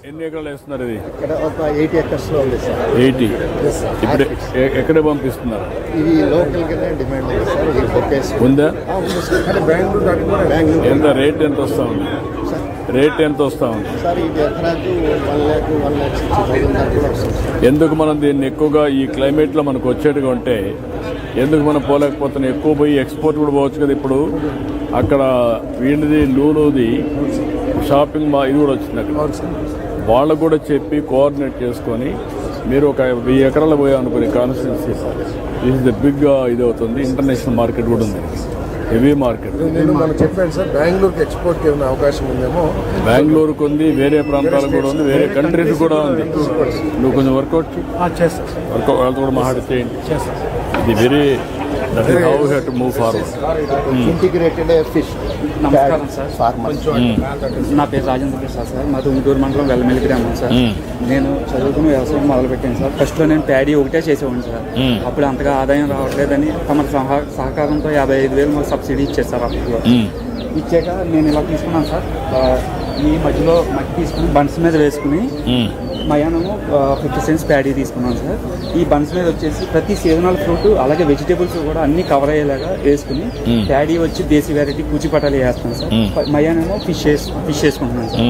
ఎన్ని ఎకరాలు వేస్తున్నారు ఇది? ఇక్కడ ఒక 80 acres లో ఉంది సార్. 80. ఇప్పుడు ఎక్కడ పంపిస్తున్నారు? ఇది లోకల్ గానే డిమాండ్ ఉంది సార్. ఈ బొకేస్ ఉందా? ఉంది సార్. బెంగళూరు ఎంత రేట్ ఎంత వస్తా ఉంది? రేట్ ఎంత వస్తా ఉంది సార్? ఇది ఎకరాకు 1,60,000 దాకా వస్తుంది సార్. ఎందుకు మనం దీన్ని ఎక్కువగా ఈ క్లైమేట్లో మనకు వచ్చేట్టుగా ఉంటే ఎందుకు మనం పోలేకపోతున్నాం? ఎక్కువ పోయి ఎక్స్పోర్ట్ కూడా పోవచ్చు కదా. ఇప్పుడు అక్కడ వీడిది లూలుది షాపింగ్ ఇది కూడా వచ్చింది అక్కడ. వాళ్ళకు కూడా చెప్పి కోఆర్డినేట్ చేసుకొని మీరు ఒక 1000 ఎకరాలు పోయామనుకుని constituency this is the big ఇది అవుతుంది. ఇంటర్నేషనల్ మార్కెట్ కూడా ఉంది, హెవీ మార్కెట్. నేను మనం చెప్పాను సార్, బెంగళూరుకి ఎక్స్పోర్ట్కి ఏమైనా అవకాశం ఉందేమో. బెంగళూరుకు ఉంది, వేరే ప్రాంతాలకు కూడా ఉంది, వేరే కంట్రీస్ కూడా ఉంది. నువ్వు కొంచెం వర్కౌట్ చేస్తాను. వర్కౌట్ వాళ్ళతో కూడా మాట్లాడి చేయండి. ఇది very that is how you have to move forward. Integrated fish. నమస్కారం సార్. ఫార్మర్స్. నా పేరు రాజేంద్ర ప్రసాద్ సార్. మాది ఉంటూరు మండలం వెల్లమెల్లి గ్రామం సార్. నేను చదువుకుని వ్యవసాయం మొదలుపెట్టాను సార్. ఫస్ట్లో నేను ప్యాడీ ఒకటే చేసేవాడిని సార్. అప్పుడు అంతగా ఆదాయం రావట్లేదని తమ సహకారంతో 55,000 మాకు సబ్సిడీ ఇచ్చారు సార్. అప్పట్లో ఇచ్చాక నేను ఇలా తీసుకున్నాను సార్. ఈ మధ్యలో మట్టి తీసుకుని బన్స్ మీద వేసుకుని మయానము 50 cents ప్యాడీ తీసుకున్నాను సార్. ఈ బన్స్ మీద వచ్చేసి ప్రతి సీజనల్ ఫ్రూట్ అలాగే వెజిటేబుల్స్ కూడా అన్ని కవర్ అయ్యేలాగా వేసుకుని ప్యాడీ వచ్చి దేశీ వెరైటీ కూచిపటాలు వేస్తాను సార్. మయానేమో ఫిష్ వేసుకుంటున్నాను సార్.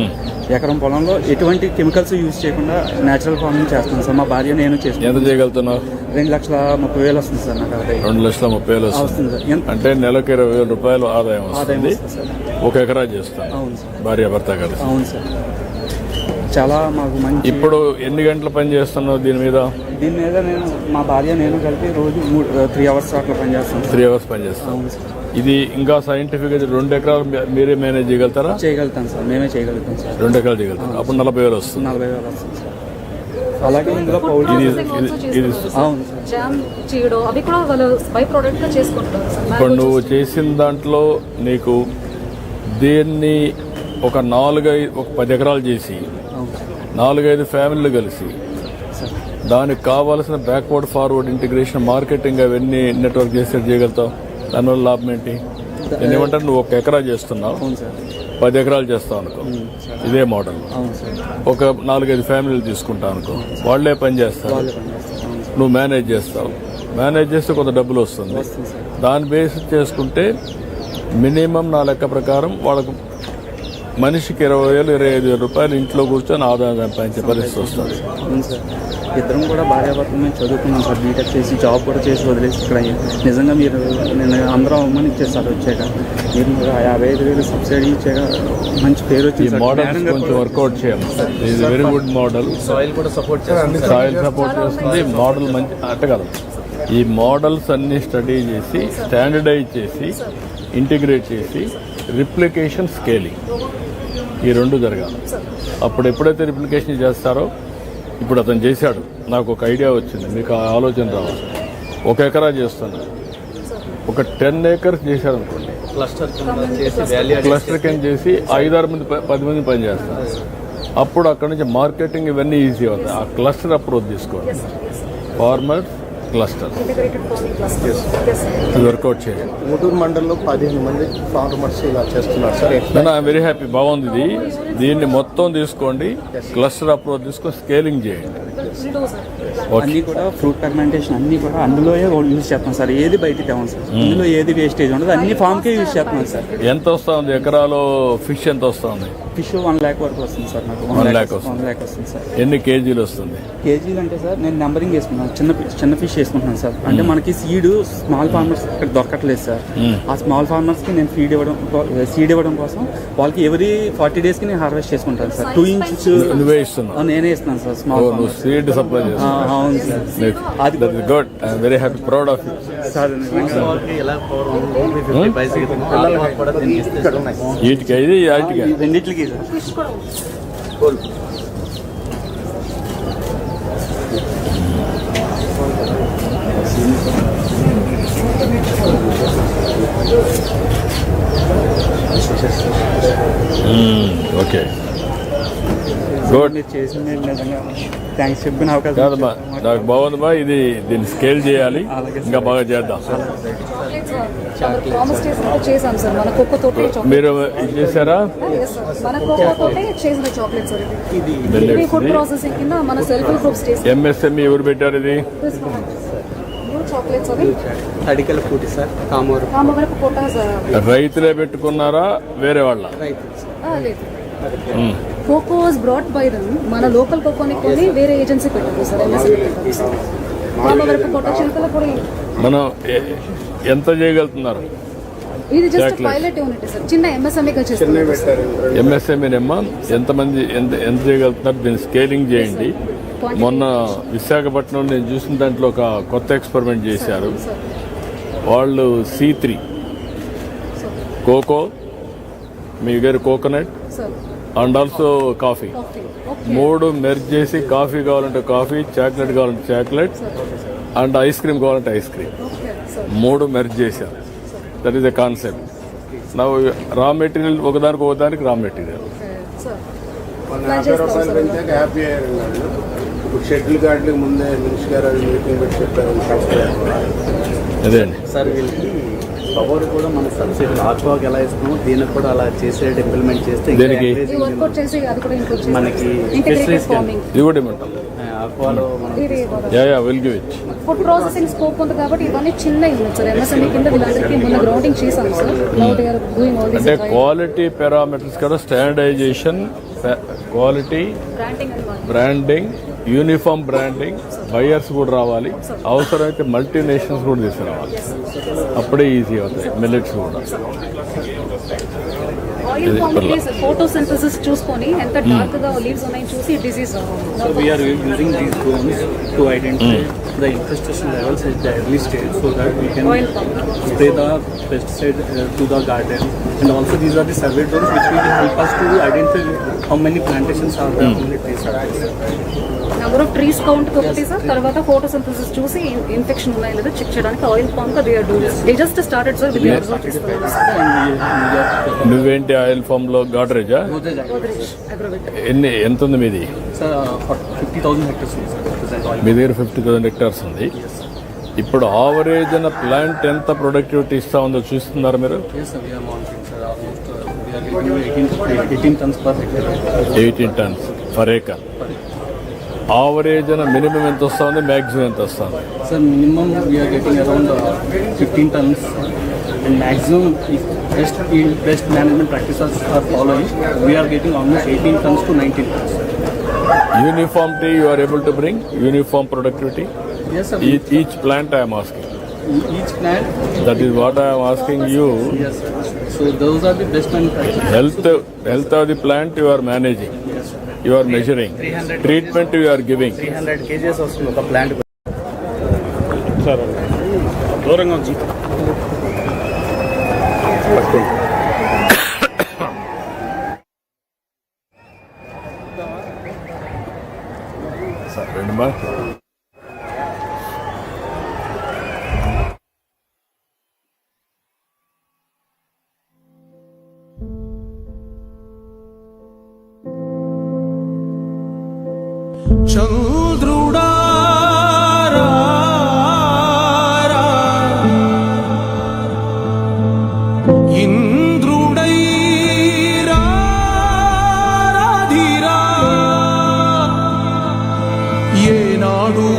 ఎకరం పొలంలో ఎటువంటి కెమికల్స్ యూజ్ చేయకుండా నేచురల్ ఫార్మింగ్ చేస్తాను సార్. మా భార్య నేను చేస్తాను. ఎంత చేయగలుగుతున్నావు? 2,30,000 వస్తుంది సార్ నాకు ఆదాయం. 2,30,000 వస్తుంది సార్. అంటే నెలకు 20,000 రూపాయలు ఆదాయం వస్తుంది సార్. ఒక ఎకరా చేస్తాను. అవును సార్. భార్య భర్త కలిసి. అవును సార్. చాలా మాకు మంచి. ఇప్పుడు ఎన్ని గంటలు పని చేస్తున్నావు దీని మీద? నేను మా భార్య నేను కలిపి రోజు 3 hours అట్లా పని చేస్తాను. 3 hours పని చేస్తాను. అవును సార్. ఇది ఇంకా సైంటిఫిక్ 2 ఎకరాలు మీరే మేనేజ్ చేయగలుగుతారా? చేయగలుగుతాం సార్, మేమే చేయగలుగుతాం సార్. 2 ఎకరాలు చేయగలుగుతారు. అప్పుడు 40,000 వస్తుంది. 40,000 వస్తుంది సార్. అలాగే ఇందులో ఇది అవును సార్. జామ్ చేయడం అవి కూడా వాళ్ళు బై ప్రోడక్ట్ గా చేసుకుంటారు సార్. ఇప్పుడు నువ్వు చేసిన దాంట్లో నీకు దీన్ని ఒక 10 ఎకరాలు చేసి 4-5 ఫ్యామిలీలు కలిసి దానికి కావాల్సిన బ్యాక్వర్డ్ ఫార్వర్డ్ ఇంటిగ్రేషన్ మార్కెటింగ్ అవన్నీ నెట్వర్క్ చేసి చేయగలుగుతావు. దానివల్ల లాభం ఏంటి? ఏమంటారు, నువ్వు 1 ఎకరా చేస్తున్నావు, 10 ఎకరాలు చేస్తావు అనుకో, ఇదే మోడల్. ఒక 4-5 ఫ్యామిలీలు తీసుకుంటావు అనుకో, వాళ్లే పని చేస్తారు, నువ్వు మేనేజ్ చేస్తావు. మేనేజ్ చేస్తే కొంత డబ్బులు వస్తుంది. దాన్ని బేస్ చేసుకుంటే మినిమం నా లెక్క ప్రకారం వాళ్ళకు మనిషికి 20,000-25,000 రూపాయలు ఇంట్లో కూర్చొని ఆదాయం సంపాదించే పరిస్థితి వస్తుంది. ఇద్దరం కూడా భార్యాభర్తలు మేము చదువుకున్నాం సార్. బీటెక్ చేసి జాబ్ కూడా చేసి వదిలేసి ఇక్కడ నిజంగా మీరు నేను అందరం అమ్మని ఇచ్చేసారు. వచ్చాక మీరు 55,000 సబ్సిడీ ఇచ్చాక మంచి పేరు వచ్చింది. ఈ మోడల్ కొంచెం వర్కౌట్ చేయాలి. ఇది వెరీ గుడ్ మోడల్. సాయిల్ కూడా సపోర్ట్ చేస్తుంది. సాయిల్ సపోర్ట్ చేస్తుంది. మోడల్ మంచి అట్టగలదు. ఈ మోడల్స్ అన్ని స్టడీ చేసి స్టాండర్డైజ్ చేసి ఇంటిగ్రేట్ చేసి రిప్లికేషన్ స్కేలింగ్ ఈ 2 జరగాలి. అప్పుడు ఎప్పుడైతే రిప్లికేషన్ చేస్తారో, ఇప్పుడు అతను చేశాడు, నాకు ఒక ఐడియా వచ్చింది, మీకు ఆ ఆలోచన రావాలి. 1 ఎకరా చేస్తున్నా, ఒక 10 acres చేశాడు అనుకోండి, క్లస్టర్ కింద చేసి 5-6 మంది 10 మంది పని చేస్తారు. అప్పుడు అక్కడ నుంచి మార్కెటింగ్ ఇవన్నీ ఈజీ అవుతాయి. ఆ క్లస్టర్ అప్రోచ్ తీసుకోవాలి. ఫార్మర్ క్లస్టర్ వర్కౌట్ చేయాలి. ఉంటూరు మండలంలో 15 మంది ఫార్మర్స్ ఇలా చేస్తున్నారు సార్. I'm very happy. బాగుంది ఇది. దీన్ని మొత్తం తీసుకోండి, క్లస్టర్ అప్రోచ్ తీసుకొని స్కేలింగ్ చేయండి. అన్ని కూడా ఫ్రూట్ ఫెర్మెంటేషన్ అన్ని కూడా అందులో యూజ్ చేస్తాం సార్. ఏది బయట తేవం సార్. ఇందులో ఏది వేస్టేజ్ ఉండదు, అన్ని ఫామ్కే యూజ్ చేస్తున్నాం సార్. ఎంత వస్తా ఉంది ఎకరాలో ఫిష్? ఎంత వస్తా ఉంది? ఫిష్ 1 lakh వరకు వస్తుంది సార్. నాకు 1 lakh వస్తుంది సార్. ఎన్ని కేజీలు వస్తుంది? కేజీలు అంటే సార్ నేను నెంబరింగ్ వేసుకున్నాను. చిన్న ఫిష్ వేసుకుంటున్నాను సార్. అంటే మనకి సీడ్ స్మాల్ ఫార్మర్స్ ఇక్కడ దొరకట్లేదు సార్. ఆ స్మాల్ ఫార్మర్స్ కి నేను సీడ్ ఇవ్వడం కోసం వాళ్ళకి ఎవరీ 40 days కి నేను హార్వెస్ట్ చేసుకుంటాను సార్. 2 inches నువ్వే ఇస్తున్నావు? నేనే ఇస్తున్నాను సార్. స్మాల్ సీడ్ సప్లై చేస్తాను. అవును సార్. అది good. I'm very happy, proud of you sir. వీటికి ఇది వాటికి రెండింటికి సార్. ఓకే. Good. మీరు చేసింది నిజంగా థ్యాంక్స్ చెప్పిన అవకాశం కాదమ్మా నాకు బాగుందమ్మా, ఇది దీన్ని స్కేల్ చేయాలి, ఇంకా బాగా చేద్దాం. ప్రామిస్ చేసాం సార్ మన కోకో తోటే చాక్లెట్. మీరు ఇది చేశారా? మన కోకో తోటే చేసిన చాక్లెట్ సార్ ఇది. ఇది ఫుడ్ ప్రాసెసింగ్ కింద మన సెల్ఫ్ గ్రూప్స్ చేసిన ఎంఎస్ఎంఈ ఎవరు పెట్టారు ఇది? చాక్లెట్స్ అవి అడికల పూటి సార్ కామూరు కామవరపు కోట సార్. రైతులే పెట్టుకున్నారా వేరే వాళ్ళ? లేదు, cocoa was brought by them. మన లోకల్ కోకోని కొని వేరే ఏజెన్సీ పెట్టారు సార్, ఎంఎస్ఎంఈ పెట్టారు సార్. కామవరపు కోట చిలుకల పొడి. మనం ఎంత చేయగలుగుతున్నారు? ఇది జస్ట్ పైలట్ యూనిట్ సార్, చిన్న ఎంఎస్ఎంఈగా చేస్తున్నారు. ఎంఎస్ఎంఈనమ్మా ఎంతమంది ఎంత చేయగలుగుతున్నారు? దీన్ని స్కేలింగ్ చేయండి. మొన్న విశాఖపట్నం నేను చూసిన దాంట్లో ఒక కొత్త ఎక్స్పెరిమెంట్ చేశారు వాళ్ళు. C3 కోకో, మీ దగ్గర కోకోనట్ అండ్ ఆల్సో కాఫీ, మూడు మెర్జ్ చేసి కాఫీ కావాలంటే కాఫీ, చాక్లెట్ కావాలంటే చాక్లెట్ అండ్ ఐస్ క్రీమ్ కావాలంటే ఐస్ క్రీమ్, మూడు మెర్జ్ చేశారు. That is the concept. నా రా మెటీరియల్ ఒకదానికి రా మెటీరియల్. హ్యాపీ అయ్యారు వాళ్ళు. ఇప్పుడు షెడ్యూల్ గార్డులకు ముందే మినిస్టర్ గారు మీటింగ్ పెట్టి చెప్పారు. అదే అండి సార్ వీళ్ళకి పవర్ కూడా మన సబ్సిడీ ఆక్వాకి ఎలా ఇస్తామో దీనికి కూడా అలా చేసే ఇంప్లిమెంట్ చేస్తే ఇంకా దేనికి? ఈ వర్కౌట్ చేసి అది కూడా ఇంక్లూడ్ చేసి మనకి ఇంటిగ్రేటెడ్ ఫిషరీస్ ఫార్మింగ్. ఇది కూడా ఏమంటాం? ఆక్వాలో మనం ఇది will give it. Food processing scope ఉంది కాబట్టి ఇవన్నీ చిన్న యూనిట్ సార్. ఎంఎస్ఎంఈ కింద వీళ్ళందరికీ మొన్న గ్రౌండింగ్ చేశాం sir. Now they are doing all అంటే దిస్ క్వాలిటీ పారామీటర్స్ కదా, standardisation, quality, branding and branding, uniform branding, buyers కూడా రావాలి. అవసరమైతే మల్టీనేషనల్స్ కూడా తీసుకురావాలి. అప్పుడే ఈజీ అవుతాయి మిల్లెట్స్ కూడా. ఆయిల్ ఫార్మ్ ఫోటోసింథసిస్ చూసుకొని ఎంత డార్క్ గా లీవ్స్ ఉన్నాయని చూసి disease. So we are using these drones to identify the infestation levels at the early stage so that we can Oil pump. spray the pesticide to the garden. And also these are the survey drones which will help us to identify how many plantations are there, how many trees are there. Number of trees count ఒకటి sir. తర్వాత photosynthesis చూసి infection ఉన్నాయో లేదో check చేయడానికి oil pump they are doing. They just started sir with observe చేస్తున్నారు. నువ్వేంటి oil form లో గాడ్రేజా? Godrej Agrovet. ఎంత ఉంది మీది? Sir, 50,000 hectares is present oil. మీ దగ్గర 50,000 hectares ఉంది. ఇప్పుడు ఆవరేజ్ అన్న ప్లాంట్ ఎంత ప్రొడక్టివిటీ ఇస్తా ఉందో చూస్తున్నారు మీరు? Yes, sir, we are monitoring, sir. Almost we are getting 18 tons per hectare. 18 tons per acre. Average అన్న మినిమం ఎంత వస్తా ఉంది, మ్యాక్సిమం ఎంత వస్తుంది? Sir, minimum we are getting around 15 tons, and maximum if best management practices are following, we are getting almost 18 tons to 19 tons. Uniformity you are able to bring? Uniform productivity? Yes, sir. Each plant I am asking. Each plant. That is what I am asking you. Yes, sir. So those are the best management practices. Health of the plant you are managing. Yes, sir. You are measuring. 300 Treatment you are giving. 300 kgs వస్తుంది ఒక plant. Sir దూరంగా ఉంది. Remember? చంద్రుడా రా, ఇంద్రుడై రాధిరా, ఏనాడు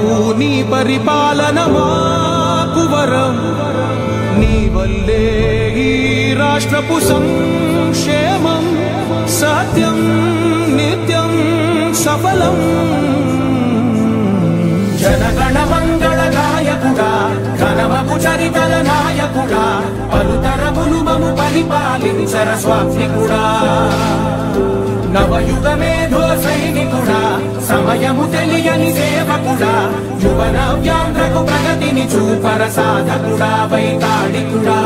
నీ పరిపాలన మాకు వరం, నీ వల్లే ఈ రాష్ట్రపు సంక్షేమం, సత్యం నిత్యం సఫలం. జనగణ మంగళ గాయకుడా, ఘనమపు చరితల నాయకుడా, పలుతరములు మము పరిపాలించర స్వామికుడా, నవయుగ మేధో సైనికుడా, సమయము తెలియని సేవకుడా, యువన వ్యాంధ్రకు ప్రగతిని చూపర సాధకుడా, వైతాళికుడా.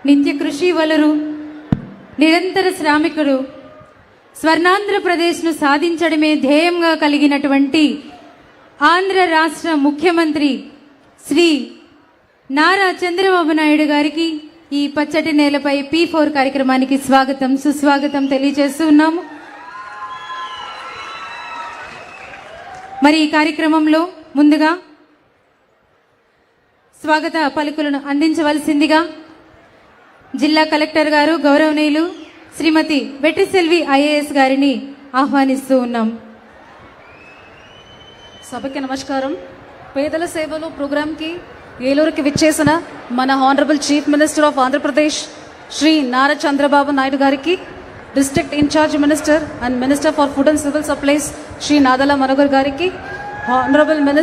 నిత్య కృషి వలరు, నిరంతర శ్రామికుడు, స్వర్ణాంధ్రప్రదేశ్ను సాధించడమే ధ్యేయంగా కలిగినటువంటి ఆంధ్ర రాష్ట్ర ముఖ్యమంత్రి శ్రీ నారా చంద్రబాబు నాయుడు గారికి ఈ పచ్చటి నేలపై P4 కార్యక్రమానికి స్వాగతం సుస్వాగతం తెలియజేస్తూ ఉన్నాము. మరి ఈ కార్యక్రమంలో ముందుగా స్వాగత పలుకులను అందించవలసిందిగా జిల్లా కలెక్టర్ గారు గౌరవనీయులు శ్రీమతి వెట్రిసెల్వి IAS గారిని ఆహ్వానిస్తూ ఉన్నాం. సభకి నమస్కారం. పేదల సేవలు ప్రోగ్రాంకి ఏలూరుకి విచ్చేసిన మన honourable chief minister of Andhra Pradesh Shri Nara Chandrababu Naidu గారికి, district in charge minister and minister for food and civil supplies Shri Nadella Manohar గారికి, హానరబుల్ మినిస్టర్